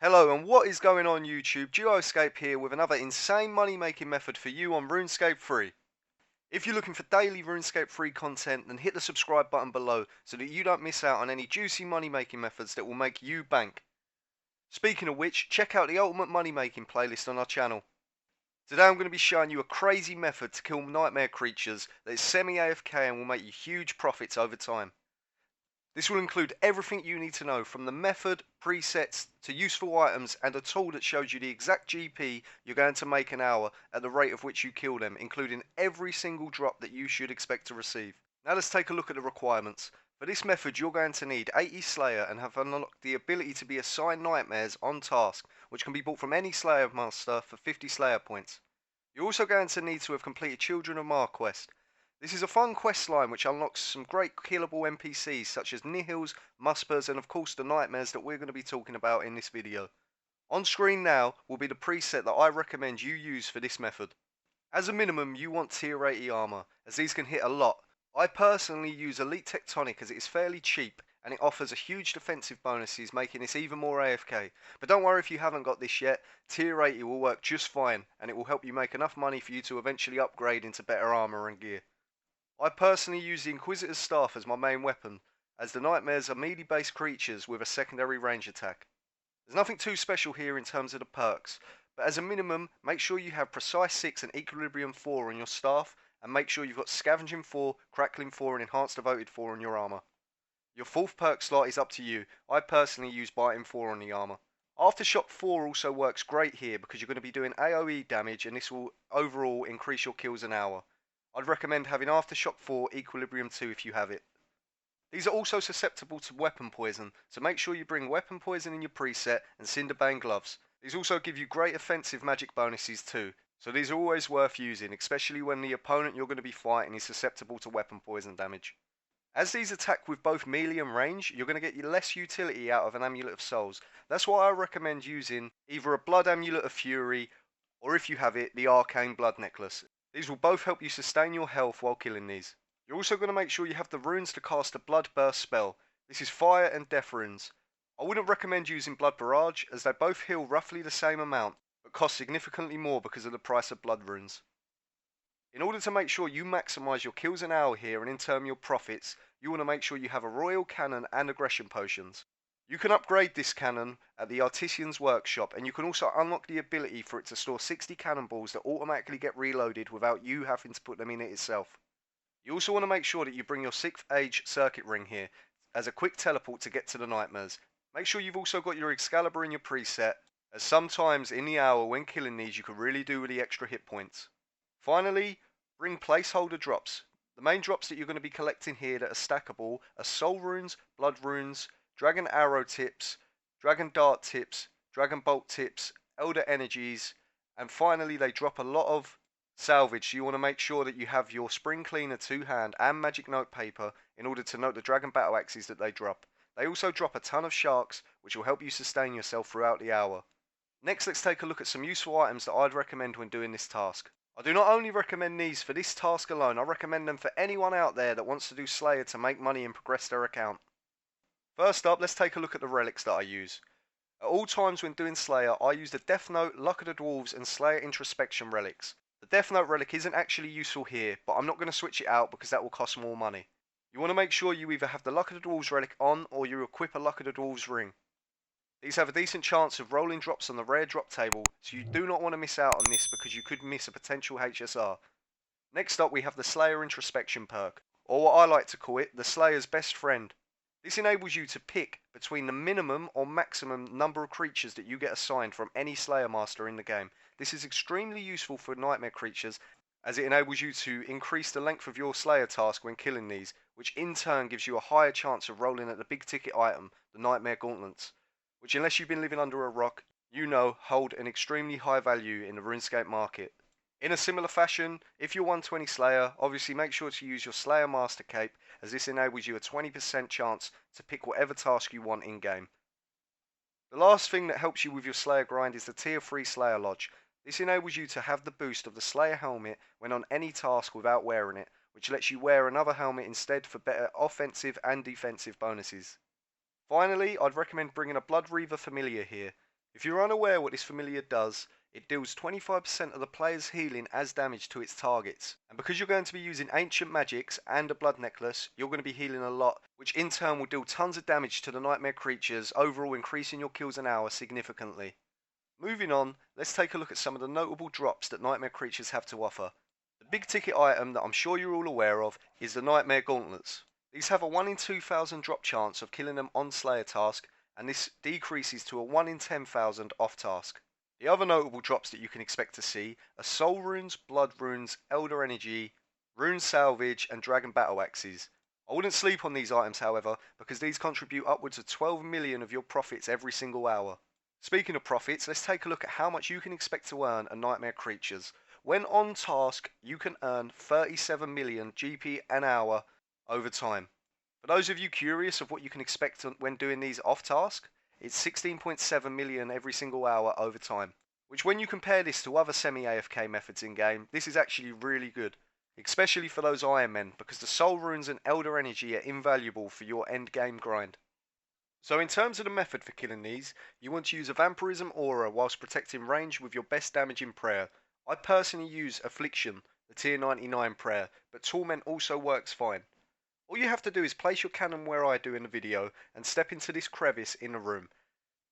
Hello and what is going on YouTube? Runescape here with another insane money making method for you on Runescape Free. If you're looking for daily Runescape Free content, then hit the subscribe button below so that you don't miss out on any juicy money making methods that will make you bank. Speaking of which, check out the ultimate money making playlist on our channel. Today I'm going to be showing you a crazy method to kill nightmare creatures that is semi AFK and will make you huge profits over time. This will include everything you need to know, from the method, presets, to useful items, and a tool that shows you the exact GP you're going to make an hour at the rate of which you kill them, including every single drop that you should expect to receive. Now let's take a look at the requirements. For this method you're going to need 80 Slayer and have unlocked the ability to be assigned nightmares on task, which can be bought from any Slayer master for 50 Slayer points. You're also going to need to have completed Children of Mar quest. This is a fun quest line which unlocks some great killable NPCs such as Nihils, Muspers, and of course the nightmares that we're going to be talking about in this video. On screen now will be the preset that I recommend you use for this method. As a minimum you want tier 80 armor, as these can hit a lot. I personally use Elite Tectonic as it is fairly cheap and it offers a huge defensive bonuses, making this even more AFK. But don't worry if you haven't got this yet, tier 80 will work just fine and it will help you make enough money for you to eventually upgrade into better armor and gear. I personally use the Inquisitor's Staff as my main weapon, as the nightmares are melee based creatures with a secondary range attack. There's nothing too special here in terms of the perks, but as a minimum make sure you have Precise 6 and Equilibrium 4 on your staff, and make sure you've got Scavenging 4, Crackling 4 and Enhanced Devoted 4 on your armor. Your fourth perk slot is up to you. I personally use Biting 4 on the armor. Aftershock 4 also works great here because you're going to be doing AoE damage and this will overall increase your kills an hour. I'd recommend having Aftershock 4, Equilibrium 2 if you have it. These are also susceptible to weapon poison, so make sure you bring weapon poison in your preset and Cinderbane gloves. These also give you great offensive magic bonuses too, so these are always worth using, especially when the opponent you're going to be fighting is susceptible to weapon poison damage. As these attack with both melee and range, you're going to get less utility out of an Amulet of Souls. That's why I recommend using either a Blood Amulet of Fury, or if you have it, the Arcane Blood Necklace. These will both help you sustain your health while killing these. You're also going to make sure you have the runes to cast a Blood Burst spell. This is fire and death runes. I wouldn't recommend using Blood Barrage, as they both heal roughly the same amount, but cost significantly more because of the price of blood runes. In order to make sure you maximise your kills an hour here and in turn your profits, you want to make sure you have a Royal Cannon and Aggression Potions. You can upgrade this cannon at the Artisan's Workshop, and you can also unlock the ability for it to store 60 cannonballs that automatically get reloaded without you having to put them in it itself. You also want to make sure that you bring your 6th Age Circuit Ring here as a quick teleport to get to the nightmares. Make sure you've also got your Excalibur in your preset, as sometimes in the hour when killing these you can really do with the extra hit points. Finally, bring placeholder drops. The main drops that you're going to be collecting here that are stackable are Soul Runes, Blood Runes, Dragon Arrow Tips, Dragon Dart Tips, Dragon Bolt Tips, Elder Energies, and finally they drop a lot of salvage, so you want to make sure that you have your Spring Cleaner 2-hand and Magic Note paper in order to note the Dragon Battle Axes that they drop. They also drop a ton of sharks, which will help you sustain yourself throughout the hour. Next, let's take a look at some useful items that I'd recommend when doing this task. I do not only recommend these for this task alone, I recommend them for anyone out there that wants to do Slayer to make money and progress their account. First up, let's take a look at the relics that I use. At all times when doing Slayer, I use the Death Note, Luck of the Dwarves and Slayer Introspection relics. The Death Note relic isn't actually useful here, but I'm not going to switch it out because that will cost more money. You want to make sure you either have the Luck of the Dwarves relic on or you equip a Luck of the Dwarves ring. These have a decent chance of rolling drops on the rare drop table, so you do not want to miss out on this because you could miss a potential HSR. Next up we have the Slayer Introspection perk, or what I like to call it, the Slayer's best friend. This enables you to pick between the minimum or maximum number of creatures that you get assigned from any Slayer Master in the game. This is extremely useful for nightmare creatures, as it enables you to increase the length of your Slayer task when killing these, which in turn gives you a higher chance of rolling at the big ticket item, the Nightmare Gauntlets, which unless you've been living under a rock, you know hold an extremely high value in the RuneScape market. In a similar fashion, if you're 120 Slayer, obviously make sure to use your Slayer Master Cape, as this enables you a 20% chance to pick whatever task you want in-game. The last thing that helps you with your Slayer grind is the Tier 3 Slayer Lodge. This enables you to have the boost of the Slayer helmet when on any task without wearing it, which lets you wear another helmet instead for better offensive and defensive bonuses. Finally, I'd recommend bringing a Blood Reaver Familiar here. If you're unaware what this familiar does, it deals 25% of the player's healing as damage to its targets. And because you're going to be using ancient magics and a blood necklace, you're going to be healing a lot, which in turn will deal tons of damage to the nightmare creatures, overall increasing your kills an hour significantly. Moving on, let's take a look at some of the notable drops that nightmare creatures have to offer. The big ticket item that I'm sure you're all aware of is the nightmare gauntlets. These have a 1 in 2,000 drop chance of killing them on Slayer task, and this decreases to a 1 in 10,000 off task. The other notable drops that you can expect to see are soul runes, blood runes, elder energy, rune salvage, and dragon battle axes. I wouldn't sleep on these items, however, because these contribute upwards of 12 million of your profits every single hour. Speaking of profits, let's take a look at how much you can expect to earn on nightmare creatures. When on task, you can earn 37 million GP an hour over time. For those of you curious of what you can expect when doing these off task, it's 16.7 million every single hour over time. Which, when you compare this to other semi-AFK methods in game, this is actually really good. Especially for those Iron Men, because the soul runes and elder energy are invaluable for your end game grind. So in terms of the method for killing these, you want to use a vampirism aura whilst protecting range with your best damaging prayer. I personally use Affliction, the tier 99 prayer, but Torment also works fine. All you have to do is place your cannon where I do in the video and step into this crevice in the room.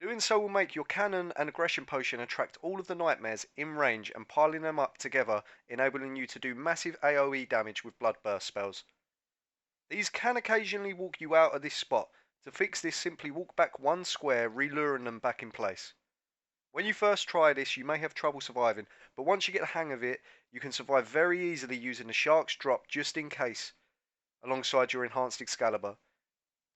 Doing so will make your cannon and aggression potion attract all of the nightmares in range, and piling them up together enabling you to do massive AoE damage with bloodburst spells. These can occasionally walk you out of this spot. To fix this, simply walk back one square, reluring them back in place. When you first try this, you may have trouble surviving, but once you get the hang of it, you can survive very easily using the Shark's Drop just in case, alongside your enhanced Excalibur.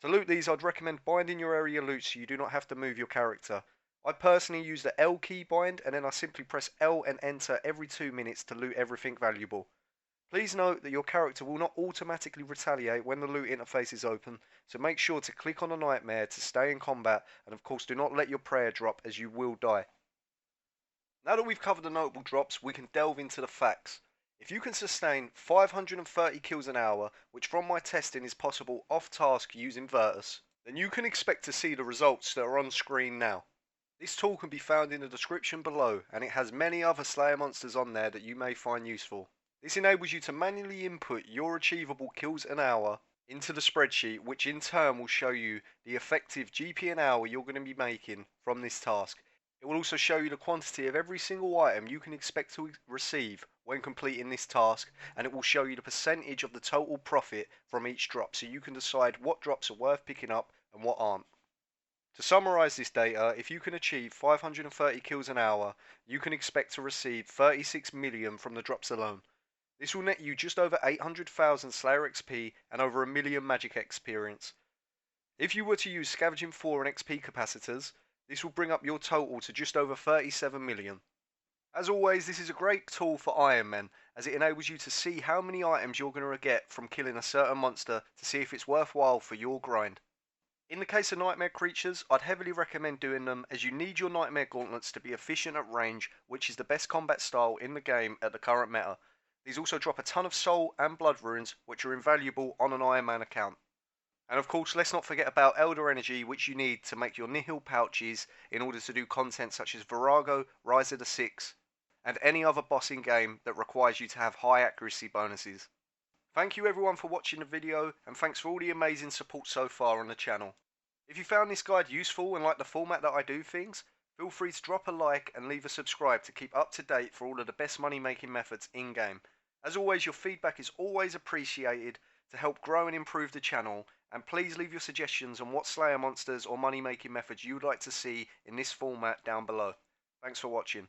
To loot these, I'd recommend binding your area loot so you do not have to move your character. I personally use the L key bind, and then I simply press L and enter every 2 minutes to loot everything valuable. Please note that your character will not automatically retaliate when the loot interface is open, so make sure to click on a nightmare to stay in combat, and of course do not let your prayer drop, as you will die. Now that we've covered the notable drops, we can delve into the facts. If you can sustain 530 kills an hour, which from my testing is possible off task using Virtus, then you can expect to see the results that are on screen now. This tool can be found in the description below, and it has many other Slayer monsters on there that you may find useful. This enables you to manually input your achievable kills an hour into the spreadsheet, which in turn will show you the effective GP an hour you're going to be making from this task. It will also show you the quantity of every single item you can expect to receive when completing this task, and it will show you the percentage of the total profit from each drop, so you can decide what drops are worth picking up and what aren't. To summarise this data, if you can achieve 530 kills an hour, you can expect to receive 36 million from the drops alone. This will net you just over 800,000 Slayer XP and over a million magic experience. If you were to use Scavenging 4 and XP capacitors, this will bring up your total to just over 37 million. As always, this is a great tool for Iron Men, as it enables you to see how many items you're going to get from killing a certain monster to see if it's worthwhile for your grind. In the case of nightmare creatures, I'd heavily recommend doing them, as you need your nightmare gauntlets to be efficient at range, which is the best combat style in the game at the current meta. These also drop a ton of soul and blood runes, which are invaluable on an Iron Man account. And of course, let's not forget about elder energy, which you need to make your nihil pouches in order to do content such as Virago, Rise of the Six, and any other boss in game that requires you to have high accuracy bonuses. Thank you everyone for watching the video, and thanks for all the amazing support so far on the channel. If you found this guide useful and like the format that I do things, feel free to drop a like and leave a subscribe to keep up to date for all of the best money making methods in game. As always, your feedback is always appreciated to help grow and improve the channel, and please leave your suggestions on what Slayer monsters or money making methods you would like to see in this format down below. Thanks for watching.